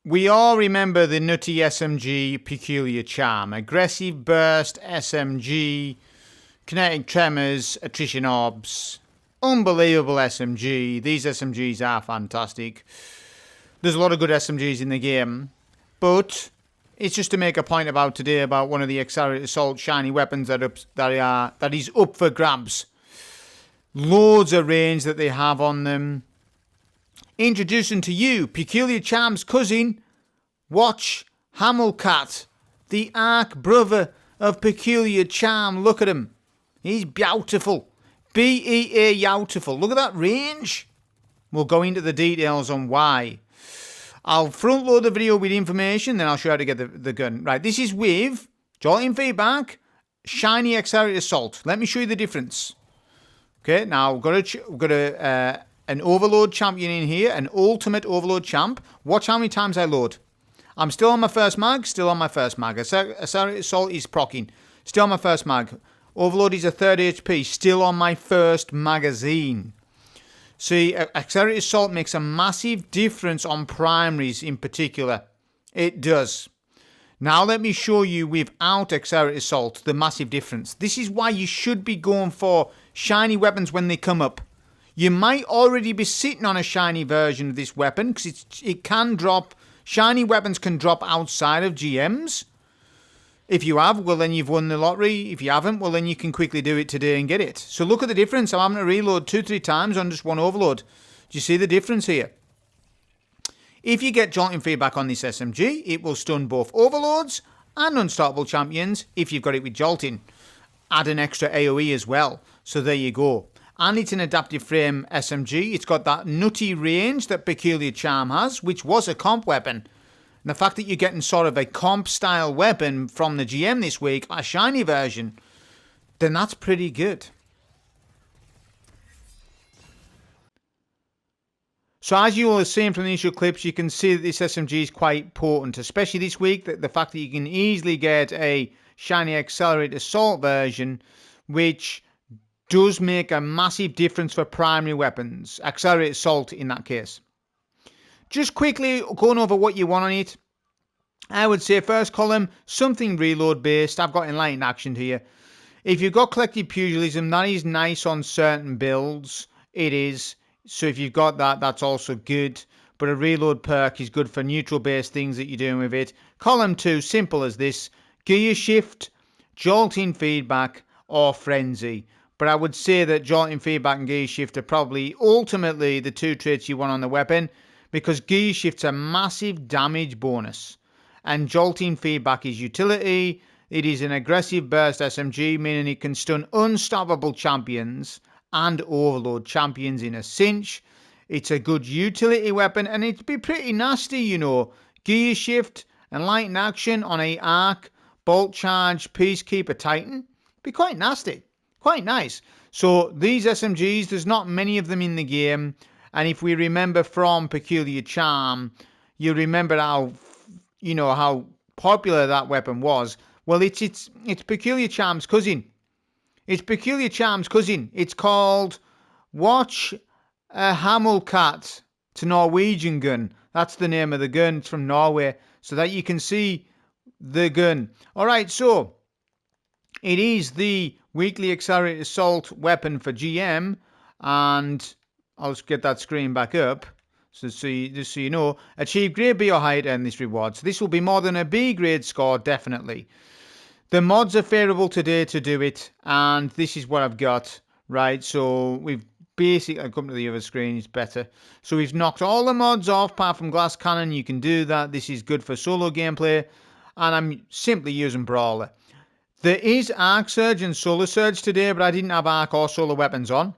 We all remember the nutty SMG peculiar charm. Aggressive burst SMG, kinetic tremors, attrition orbs. Unbelievable SMG. These SMGs are fantastic. There's a lot of good SMGs in the game. But it's just to make a point about today about one of the Accelerated Assault shiny weapons that is up for grabs. Loads of range that they have on them. Introducing to you Peculiar Charm's cousin, Whatchamacallit, the arch brother of Peculiar Charm. Look at him. He's beautiful. B-E-A beautiful. Look at that range. We'll go into the details on why. I'll front load the video with information, then I'll show you how to get the gun. Right, this is with jolting feedback, shiny Accelerated Assault. Let me show you the difference. Okay, now we've got an overload champion in here, an ultimate overload champ. Watch how many times I load. I'm still on my first mag, Accelerated Assault is proccing. Still on my first mag. Overload is a 3rd HP, still on my first magazine. See, Accelerated Assault makes a massive difference on primaries in particular. It does. Now let me show you without Accelerated Assault the massive difference. This is why you should be going for shiny weapons when they come up. You might already be sitting on a shiny version of this weapon because it can drop. Shiny weapons can drop outside of GMs. If you have, well then you've won the lottery. If you haven't, well then you can quickly do it today and get it. So look at the difference. I'm having to reload 2-3 times on just one overload. Do you see the difference here? If you get jolting feedback on this SMG, it will stun both overloads and unstoppable champions if you've got it with jolting. Add an extra AoE as well. So there you go. And it's an adaptive frame SMG. It's got that nutty range that Peculiar Charm has, which was a comp weapon. And the fact that you're getting sort of a comp style weapon from the GM this week, a shiny version, then that's pretty good. So as you all have seen from the initial clips, you can see that this SMG is quite potent, especially this week. The fact that you can easily get a shiny Accelerated Assault version, which does make a massive difference for primary weapons. Accelerated Assault in that case. Just quickly going over what you want on it. I would say first column, something reload based. I've got Enlightened Action here. If you've got Collective Pugilism, that is nice on certain builds. It is. So if you've got that, that's also good. But a reload perk is good for neutral based things that you're doing with it. Column 2, simple as this. Gear Shift, Jolting Feedback, or Frenzy. But I would say that Jolting Feedback and Gear Shift are probably ultimately the 2 traits you want on the weapon, because Gear Shift's a massive damage bonus. And Jolting Feedback is utility. It is an aggressive burst SMG, meaning it can stun unstoppable champions and overload champions in a cinch. It's a good utility weapon, and it'd be pretty nasty, you know. Gear Shift, Enlightened Action on a Arc, Bolt Charge, Peacekeeper Titan. Be quite nasty. Quite nice. So these SMGs, there's not many of them in the game. And if we remember from Peculiar Charm, you remember how popular that weapon was. Well, it's Peculiar Charm's cousin. It's Peculiar Charm's cousin. It's called Whatchamacallit. It's a Norwegian gun. That's the name of the gun. It's from Norway. So that you can see the gun. All right, so it is the weekly Accelerated Assault weapon for GM. And I'll just get that screen back up. So just so you know, achieve grade B or higher to earn this reward. So this will be more than a B grade score, definitely. The mods are favourable today to do it, and this is what I've got, right? So we've basically, I'll come to the other screen, it's better. So we've knocked all the mods off, apart from Glass Cannon. You can do that. This is good for solo gameplay, and I'm simply using Brawler. There is Arc Surge and Solar Surge today, but I didn't have Arc or Solar weapons on,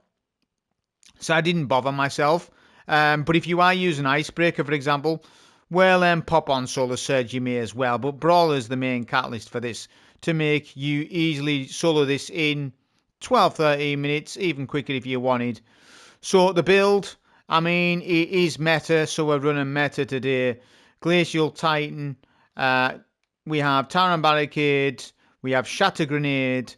so I didn't bother myself. But if you are using Icebreaker, for example, well, pop on Solar Surge you may as well. But Brawler is the main catalyst for this, to make you easily solo this in 12-13 minutes, even quicker if you wanted. So the build, I mean, it is meta, so we're running meta today. Glacial Titan, we have Tyrant Barricade, we have Shatter Grenade.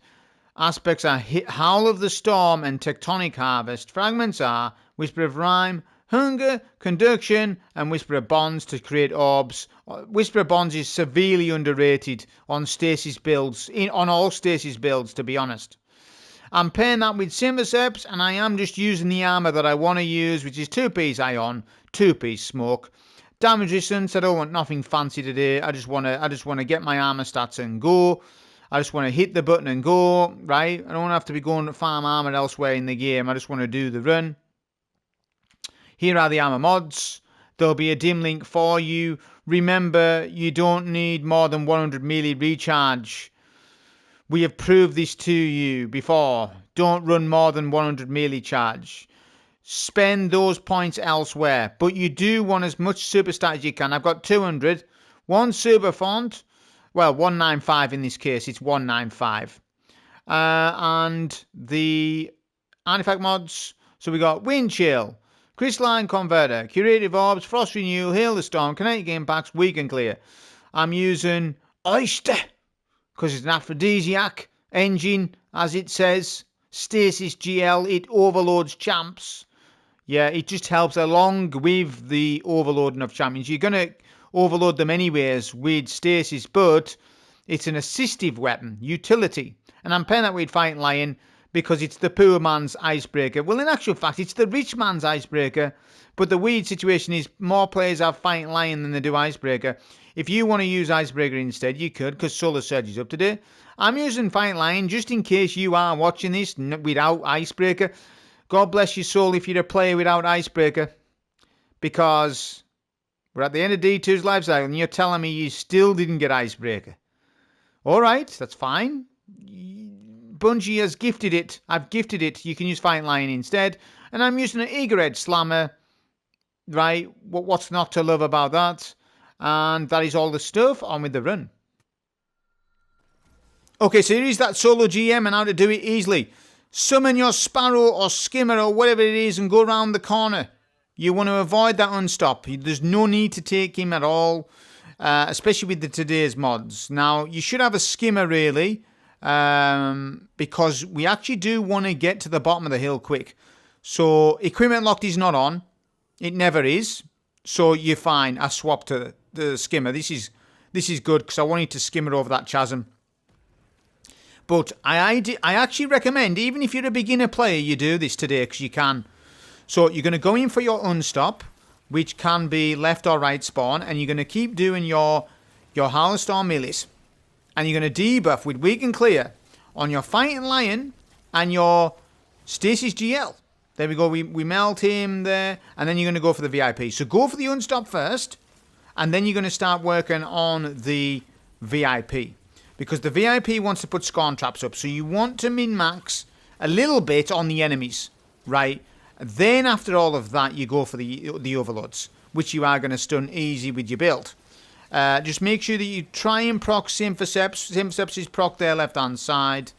Aspects are Howl of the Storm and Tectonic Harvest. Fragments are Whisper of Rhyme, Hunger, Conduction, and Whisperer Bonds to create orbs. Whisperer Bonds is severely underrated on Stasis builds, on all Stasis builds, to be honest. I'm pairing that with Synthoceps, and I am just using the armour that I want to use, which is 2-piece Ion, 2-piece Smoke. Damage resistance, I don't want nothing fancy today. I just want to get my armour stats and go. I just want to hit the button and go, right? I don't have to be going to farm armour elsewhere in the game. I just want to do the run. Here are the armour mods. There'll be a dim link for you. Remember, you don't need more than 100 melee recharge. We have proved this to you before. Don't run more than 100 melee charge. Spend those points elsewhere. But you do want as much super stat as you can. I've got 200. One super font. Well, 195 in this case. It's 195. And the artifact mods. So we got Wind Chill, Crystalline Converter, Curative Orbs, Frost Renewal, Hail the Storm, Kinetic Impacts, Weak and Clear. I'm using Oyster because it's an aphrodisiac engine, as it says. Stasis GL, it overloads champs. Yeah, it just helps along with the overloading of champions. You're going to overload them anyways with Stasis, but it's an assistive weapon, utility. And I'm pairing that with Fighting Lion because it's the poor man's icebreaker. Well, in actual fact, it's the rich man's icebreaker. But the weird situation is more players have Fighting Lion than they do Icebreaker. If you want to use Icebreaker instead, you could, because Solar Surge is up today. I'm using Fighting Lion just in case you are watching this without Icebreaker. God bless your soul if you're a player without Icebreaker. Because we're at the end of D2's life cycle and you're telling me you still didn't get Icebreaker. Alright, that's fine. Bungie has gifted it. I've gifted it. You can use Fighting Lion instead. And I'm using an Eager Edge Slammer. Right, what's not to love about that? And that is all the stuff. On with the run. Okay, so here is that solo GM and how to do it easily. Summon your Sparrow or Skimmer or whatever it is and go around the corner. You want to avoid that unstop. There's no need to take him at all, especially with today's mods. Now, you should have a Skimmer really, because we actually do want to get to the bottom of the hill quick. So, equipment locked is not on. It never is. So, you're fine. I swapped to the Skimmer. This is good because I wanted to skimmer over that chasm. But I actually recommend, even if you're a beginner player, you do this today because you can. So you're going to go in for your unstop, which can be left or right spawn, and you're going to keep doing your Howlstorm melees. And you're going to debuff with Weak and Clear on your Fighting Lion and your Stasis GL. There we go, we melt him there, and then you're going to go for the VIP. So go for the unstop first, and then you're going to start working on the VIP. Because the VIP wants to put Scorn Traps up. So you want to min-max a little bit on the enemies, right? Then after all of that, you go for the Overlords, which you are going to stun easy with your build. Just make sure that you try and proc Synthoceps. Synthoceps is proc there left-hand side.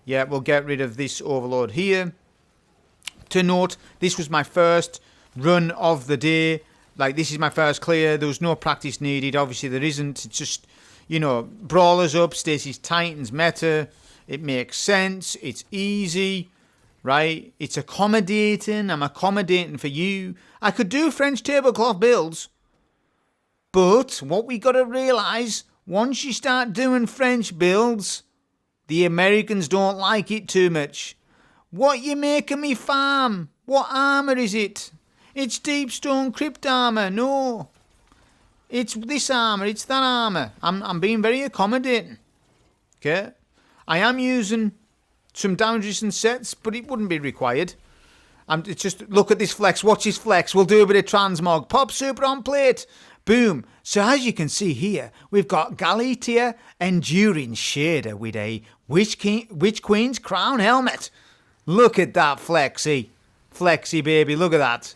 Yeah, we'll get rid of this Overlord here. To note, this was my first run of the day. Like, this is my first clear. There was no practice needed. Obviously, there isn't. It's just, you know, Brawlers up, Stasis Titans meta. It makes sense. It's easy, right? It's accommodating. I'm accommodating for you. I could do French tablecloth builds. But what we got to realise, once you start doing French builds, the Americans don't like it too much. What you making me farm? What armour is it? It's Deep Stone Crypt armour. No. It's this armour. It's that armour. I'm being very accommodating. Okay? I am using some damage resistance sets, but it wouldn't be required. It's just, look at this flex. Watch this flex. We'll do a bit of transmog. Pop super on plate. Boom. So as you can see here, we've got Galatea Enduring Shader with a Witch Queen's Crown Helmet. Look at that flexy. Flexy, baby. Look at that.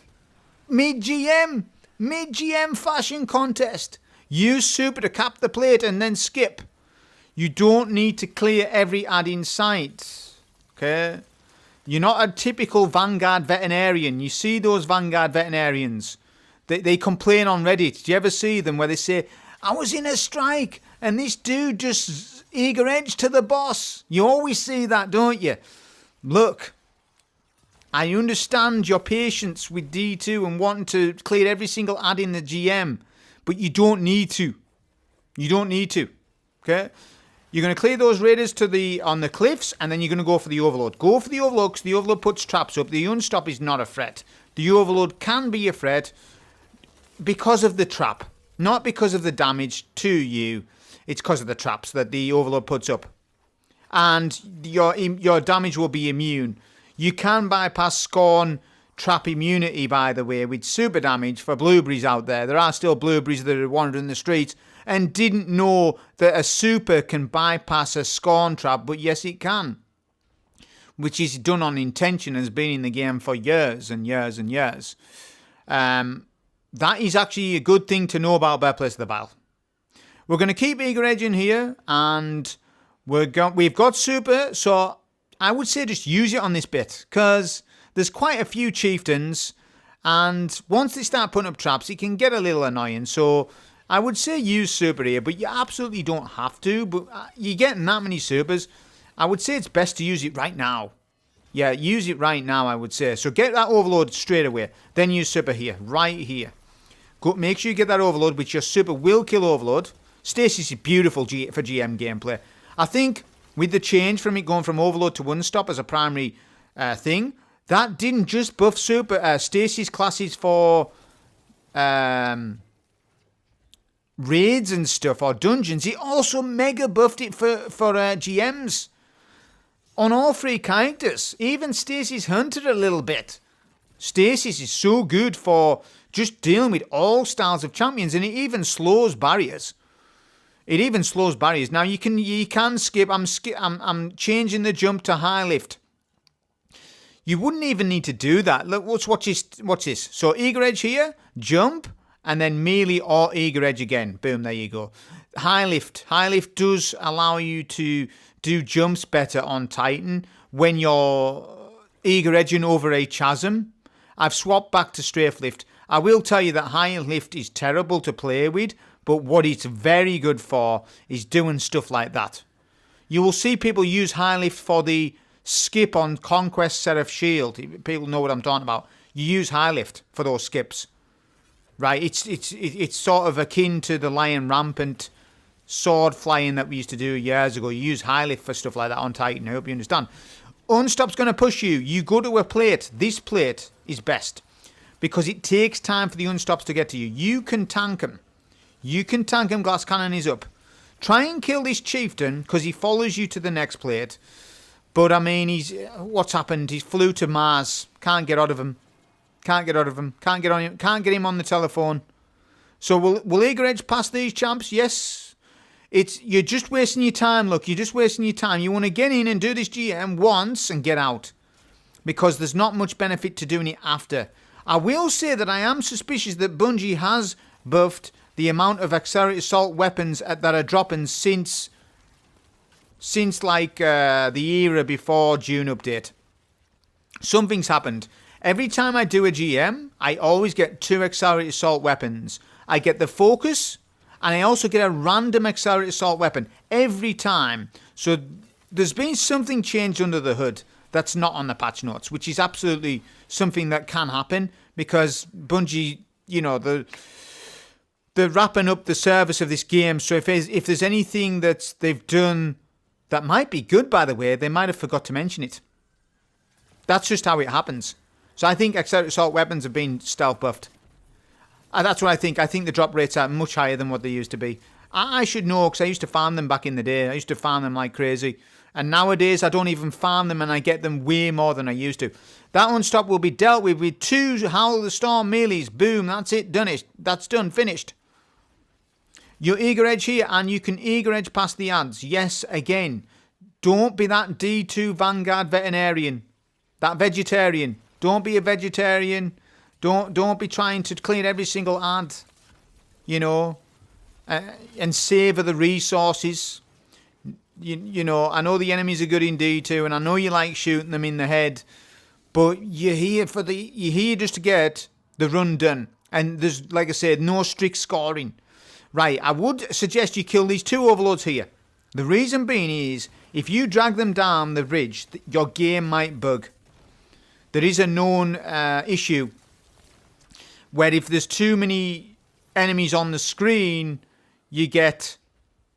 Mid-GM. Mid-GM fashion contest. Use super to cap the plate and then skip. You don't need to clear every ad in sight. Okay? You're not a typical Vanguard veterinarian. You see those Vanguard veterinarians. They complain on Reddit. Do you ever see them where they say, I was in a strike and this dude just eager edge to the boss? You always see that, don't you? Look, I understand your patience with D2 and wanting to clear every single ad in the GM, but you don't need to. You don't need to. Okay? You're going to clear those raiders on the cliffs, and then you're going to go for the overload. Go for the overload because the overload puts traps up. The unstop is not a threat. The overload can be a threat because of the trap, not because of the damage to you. It's because of the traps that the overload puts up. And your damage will be immune. You can bypass Scorn trap immunity, by the way, with super damage for blueberries out there. There are still blueberries that are wandering the streets and didn't know that a super can bypass a Scorn trap, but yes, it can. Which is done on intention, has been in the game for years and years and years. That is actually a good thing to know about Better Place of the Battle. We're going to keep Eager Edge in here, and we've got super, so I would say just use it on this bit, because there's quite a few chieftains, and once they start putting up traps, it can get a little annoying, so I would say use super here, but you absolutely don't have to, but you're getting that many supers. I would say it's best to use it right now. Yeah, use it right now, I would say. So get that overload straight away, then use super here, right here. Go, make sure you get that overload, which your super will kill overload. Stasis is beautiful for GM gameplay. I think with the change from it going from overload to one stop as a primary thing, that didn't just buff super Stasis classes for raids and stuff or dungeons. It also mega buffed it for GMs on all three characters. Even Stasis Hunter a little bit. Stasis is so good for just dealing with all styles of champions, and it even slows barriers. Now you can skip. I'm changing the jump to high lift. You wouldn't even need to do that. Look, watch this. So Eager Edge here, jump, and then melee or Eager Edge again. Boom, there you go. High lift. High lift does allow you to do jumps better on Titan when you're Eager Edging over a chasm. I've swapped back to strafe lift. I will tell you that high lift is terrible to play with, but what it's very good for is doing stuff like that. You will see people use high lift for the skip on Conquest Seraph Shield. People know what I'm talking about. You use high lift for those skips. Right? It's sort of akin to the Lion Rampant sword flying that we used to do years ago. You use high lift for stuff like that on Titan. I hope you understand. Unstop's going to push you. You go to a plate. This plate is best because it takes time for the unstops to get to you. You can tank him. Glass cannon is up. Try and kill this chieftain because he follows you to the next plate. But I mean, what's happened? He flew to Mars. Can't get out of him. Can't get on him. Can't get him on the telephone. So will Eager Edge pass these champs? Yes. You're just wasting your time. Look, you're just wasting your time. You want to get in and do this GM once and get out, because there's not much benefit to doing it after. I will say that I am suspicious that Bungie has buffed the amount of accelerated assault weapons that are dropping since like the era before June update. Something's happened. Every time I do a GM, I always get 2 accelerated assault weapons. I get the focus, and I also get a random accelerated assault weapon every time. So there's been something changed under the hood that's not on the patch notes, which is absolutely something that can happen because Bungie, they're wrapping up the service of this game. So if there's anything that they've done that might be good, by the way, they might have forgot to mention it. That's just how it happens. So I think accelerated assault weapons have been stealth buffed. That's what I think. I think the drop rates are much higher than what they used to be. I should know because I used to farm them back in the day. I used to farm them like crazy. And nowadays I don't even farm them and I get them way more than I used to. That unstop will be dealt with 2 Howl of the Storm melees. Boom, that's it, done it. That's done, finished. Your Eager Edge here, and you can Eager Edge past the ads. Yes, again, don't be that D2 Vanguard veterinarian. That vegetarian. Don't be a vegetarian. Don't be trying to clean every single ad, and savour the resources. I know the enemies are good in D2, and I know you like shooting them in the head, but you're here just to get the run done. And there's, like I said, no strict scoring. Right, I would suggest you kill these 2 overloads here. The reason being is, if you drag them down the ridge, your game might bug. there is a known issue where if there's too many enemies on the screen, you get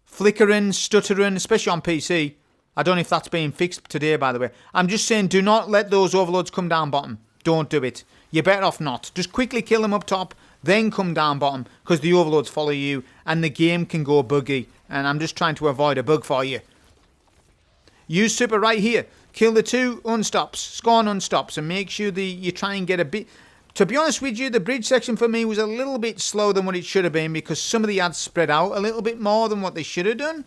flickering, stuttering, especially on PC. I don't know if that's being fixed today, by the way. I'm just saying, do not let those overloads come down bottom. Don't do it. You're better off not. Just quickly kill them up top, then come down bottom, because the overloads follow you, and the game can go buggy. And I'm just trying to avoid a bug for you. Use super right here. Kill the 2 unstops, score on unstops, and make sure that you try and get a bit... To be honest with you, the bridge section for me was a little bit slow than what it should have been, because some of the ads spread out a little bit more than what they should have done.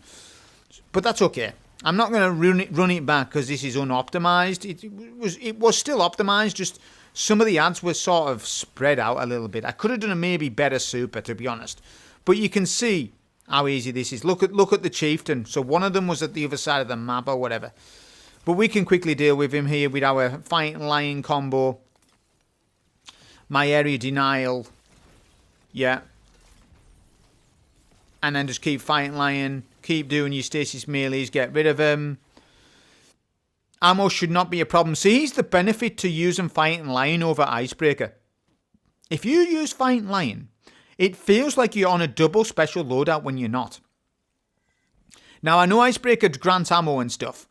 But that's okay. I'm not going to run it back because this is unoptimized. It was still optimized, just some of the ads were sort of spread out a little bit. I could have done a maybe better super, to be honest. But you can see how easy this is. Look at the chieftain. So one of them was at the other side of the map or whatever. But we can quickly deal with him here with our fighting lion combo. My area denial. Yeah. And then just keep fighting lion. Keep doing your stasis melees. Get rid of him. Ammo should not be a problem. See, here's the benefit to using fighting lion over icebreaker. If you use fighting lion, it feels like you're on a double special loadout when you're not. Now, I know icebreaker grants ammo and stuff.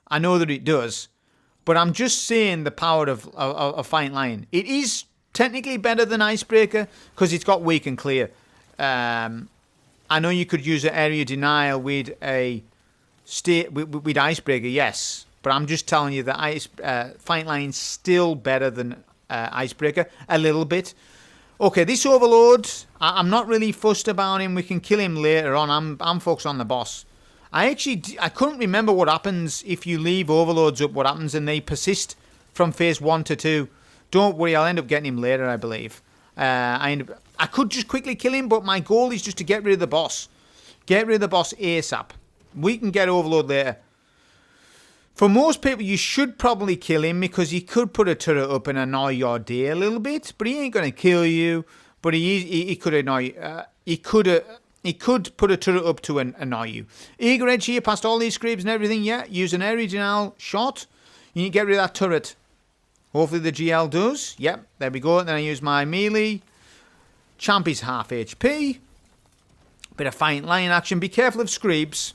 I know that it does. But I'm just saying the power of fighting lion. It is technically better than icebreaker because it's got weak and clear. I know you could use an area denial with a with icebreaker, yes, but I'm just telling you that fighting lion's still better than icebreaker a little bit. Okay, this overload, I'm not really fussed about him. We can kill him later on. I'm focused on the boss. I couldn't remember what happens if you leave overloads up. What happens and they persist from phase 1 to 2. Don't worry, I'll end up getting him later, I believe. I could just quickly kill him, but my goal is just to get rid of the boss. Get rid of the boss ASAP. We can get overload later. For most people, you should probably kill him because he could put a turret up and annoy your day a little bit. But he ain't going to kill you. But he could annoy. He could put a turret up to annoy you. Eager edge here past all these scrapes and everything. Yeah, use an original shot. You need to get rid of that turret. Hopefully the GL does. Yep, there we go. Then I use my melee. Champ is half HP. Bit of fighting lion action. Be careful of screeps.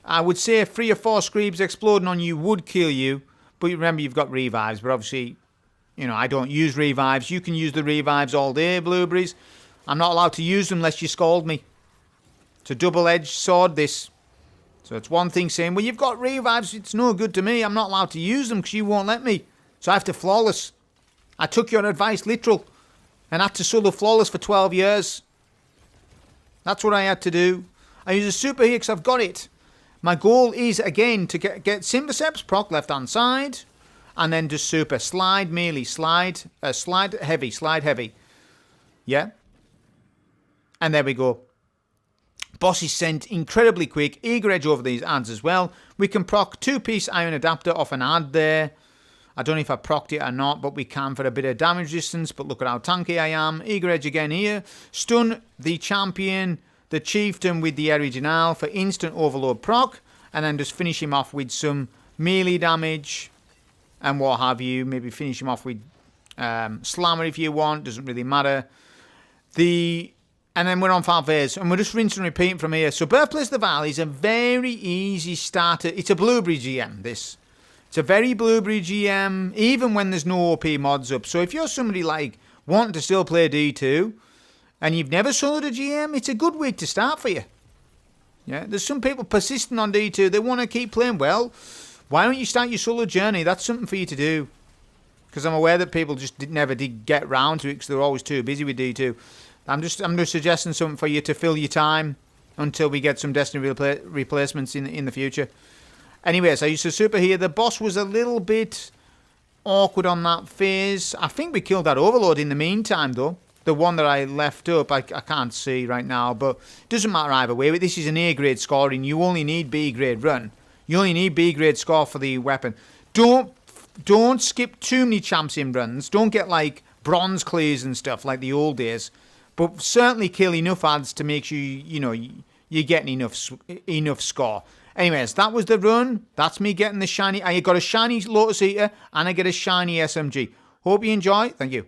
I would say 3 or 4 screeps exploding on you would kill you. But remember, you've got revives. But obviously, you know, I don't use revives. You can use the revives all day, blueberries. I'm not allowed to use them unless you scold me. It's a double-edged sword, this. So it's one thing saying, well, you've got revives. It's no good to me. I'm not allowed to use them because you won't let me. So I have to flawless. I took your advice literal. And had to solo flawless for 12 years. That's what I had to do. I use a super here because I've got it. My goal is, again, to get Simbiceps, proc left hand side. And then just super. Slide, melee, slide heavy. Yeah. And there we go. Boss is sent incredibly quick. Eager edge over these ads as well. We can proc 2-piece iron adapter off an ad there. I don't know if I procced it or not, but we can for a bit of damage distance. But look at how tanky I am. Eager edge again here. Stun the champion, the chieftain with the original for instant overload proc. And then just finish him off with some melee damage and what have you. Maybe finish him off with slammer if you want. Doesn't really matter. And then we're on Falvez. And we're just rinsing and repeating from here. So Birthplace of the Valley is a very easy starter. It's a blueberry GM, this. It's a very blueberry GM, even when there's no OP mods up. So if you're somebody like wanting to still play D2 and you've never soloed a GM, it's a good week to start for you. Yeah, there's some people persisting on D2. They want to keep playing. Well, why don't you start your solo journey? That's something for you to do. Because I'm aware that people just never did get round to it because they're always too busy with D2. I'm just suggesting something for you to fill your time until we get some Destiny replacements in the future. Anyways, I used to super here. The boss was a little bit awkward on that phase. I think we killed that overload in the meantime, though. The one that I left up, I can't see right now, but it doesn't matter either way. This is an A-grade scoring. You only need B-grade run. You only need B-grade score for the weapon. Don't skip too many champs in runs. Don't get like bronze clears and stuff like the old days. But certainly kill enough ads to make sure you're getting enough score. Anyways, that was the run. That's me getting the shiny. I got a shiny Lotus Eater and I get a shiny SMG. Hope you enjoy. Thank you.